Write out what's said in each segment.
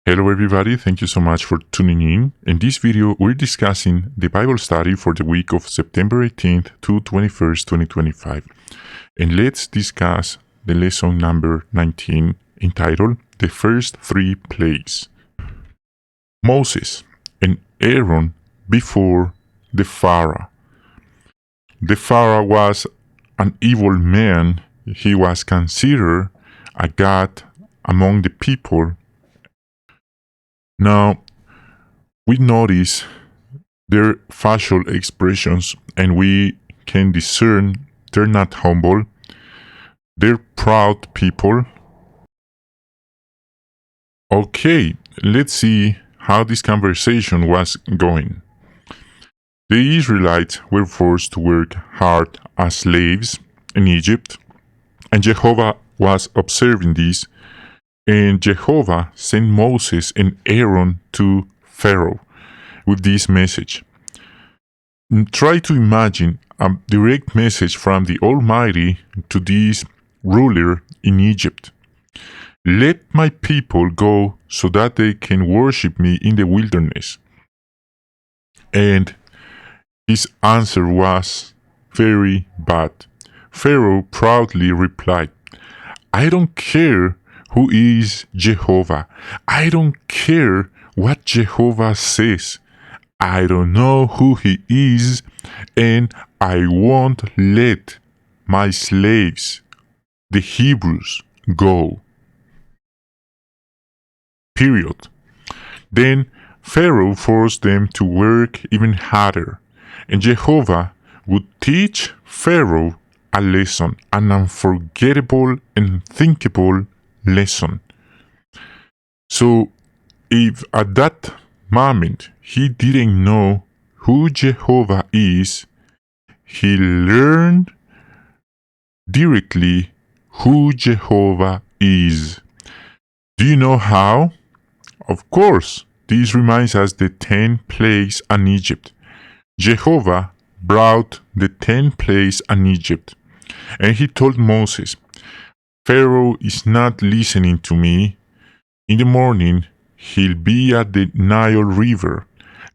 Hello everybody, thank you so much for tuning in. In this video, we're discussing the Bible study for the week of September 18th to 21st, 2025. And let's discuss the lesson number 19, entitled The First Three Plagues. Moses and Aaron before the Pharaoh. The Pharaoh was an evil man. He was considered a god among the people. Now, we notice their facial expressions and we can discern they're not humble, they're proud people. Okay, let's see how this conversation was going. The Israelites were forced to work hard as slaves in Egypt, and Jehovah was observing this. And Jehovah sent Moses and Aaron to Pharaoh with this message. Try to imagine a direct message from the Almighty to this ruler in Egypt. Let my people go so that they can worship me in the wilderness. And his answer was very bad. Pharaoh proudly replied, "I don't care who is Jehovah. I don't care what Jehovah says. I don't know who he is, and I won't let my slaves, the Hebrews, go." Period. Then Pharaoh forced them to work even harder, and Jehovah would teach Pharaoh a lesson, an unforgettable and thinkable lesson. So, if at that moment he didn't know who Jehovah is, he learned directly who Jehovah is. Do you know how? Of course, this reminds us the 10 plagues on Egypt. Jehovah brought the 10 plagues on Egypt, and he told Moses, "Pharaoh is not listening to me. In the morning, he'll be at the Nile River.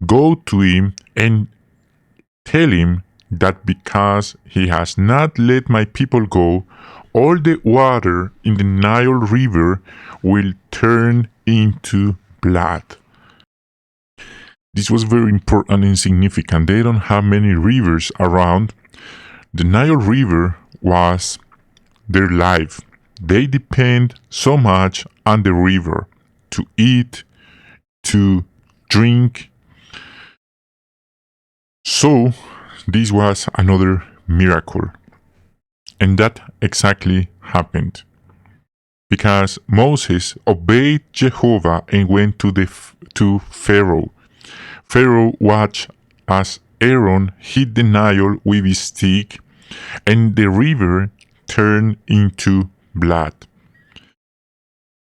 Go to him and tell him that because he has not let my people go, all the water in the Nile River will turn into blood." This was very important and significant. They don't have many rivers around. The Nile River was their life. They depend so much on the river to eat, to drink. So, this was another miracle. And that exactly happened. Because Moses obeyed Jehovah and went to Pharaoh. Pharaoh watched as Aaron hit the Nile with his stick, and the river turned into blood.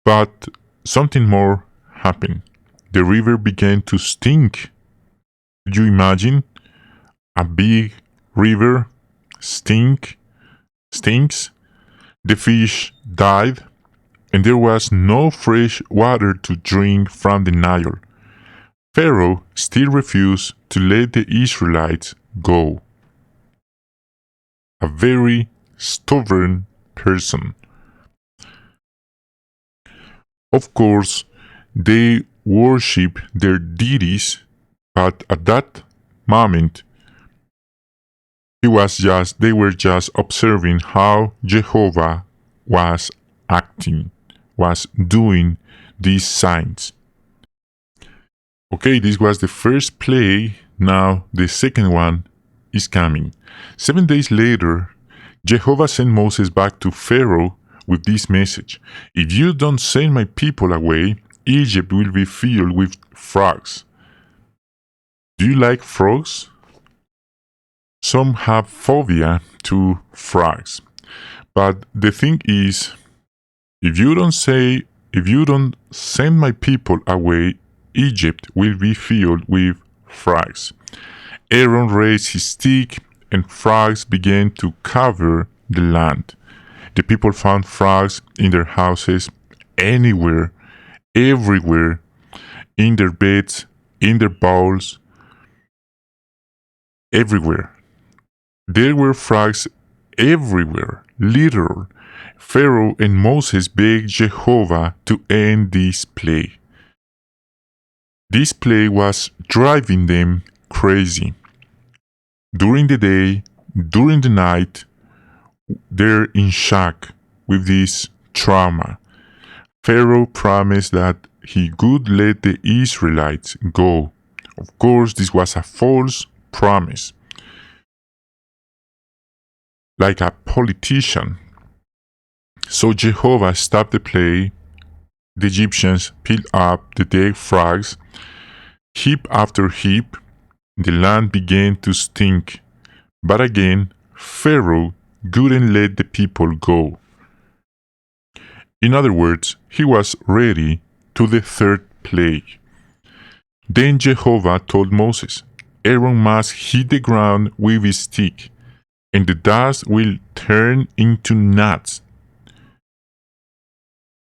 But something more happened. The river began to stink. Could you imagine? A big river stinks. The fish died, and there was no fresh water to drink from the Nile. Pharaoh still refused to let the Israelites go. A very stubborn person. Of course, they worship their deities, but at that moment, they were just observing how Jehovah was acting, was doing these signs. Okay, this was the first plague. Now the second one is coming. 7 days later, Jehovah sent Moses back to Pharaoh with this message: "If you don't send my people away, Egypt will be filled with frogs." Do you like frogs? Some have phobia to frogs. But the thing is, if you don't send my people away, Egypt will be filled with frogs. Aaron raised his stick, and frogs began to cover the land. The people found frogs in their houses, anywhere, everywhere. in their beds, in their bowls, everywhere. There were frogs everywhere, literal. Pharaoh and Moses begged Jehovah to end this plague. This plague was driving them crazy. During the day, during the night, they're in shock with this trauma. Pharaoh promised that he would let the Israelites go. Of course, this was a false promise. Like a politician. So Jehovah stopped the plague. The Egyptians piled up the dead frogs, heap after heap. The land began to stink. But again, Pharaoh wouldn't let the people go. In other words, he was ready to the third plague. Then Jehovah told Moses, Aaron must hit the ground with his stick, and the dust will turn into gnats.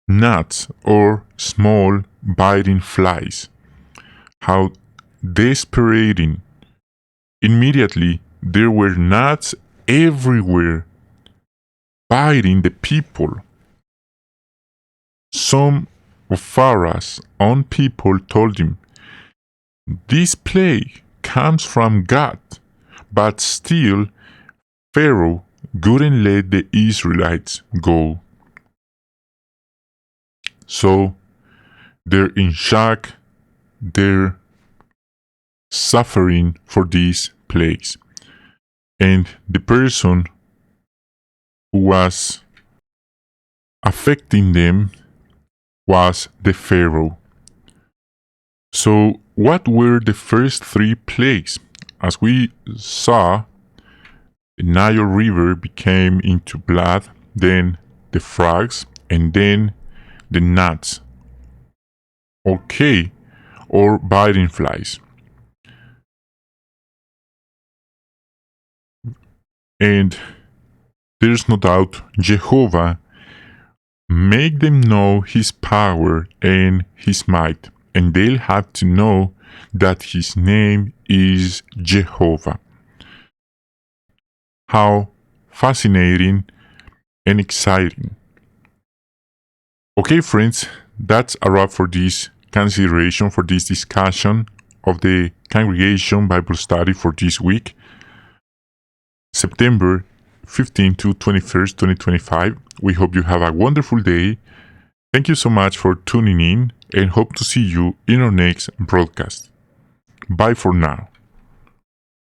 Gnats, or small biting flies. How desesperating. Immediately, there were gnats everywhere, biting the people. Some of Pharaoh's own people told him, this plague comes from God, but still Pharaoh wouldn't let the Israelites go. So they're in shock, they're suffering for these plagues. And the person who was affecting them was the Pharaoh. So what were the first three plagues? As we saw, the Nile River became into blood, then the frogs, and then the gnats. Okay, or biting flies. And there's no doubt Jehovah make them know his power and his might, and they'll have to know that his name is Jehovah. How fascinating and exciting. Okay, friends, that's a wrap for this consideration, for this discussion of the Congregation Bible Study for this week, September 15 to 21st, 2025. We hope you have a wonderful day. Thank you so much for tuning in and hope to see you in our next broadcast. Bye for now.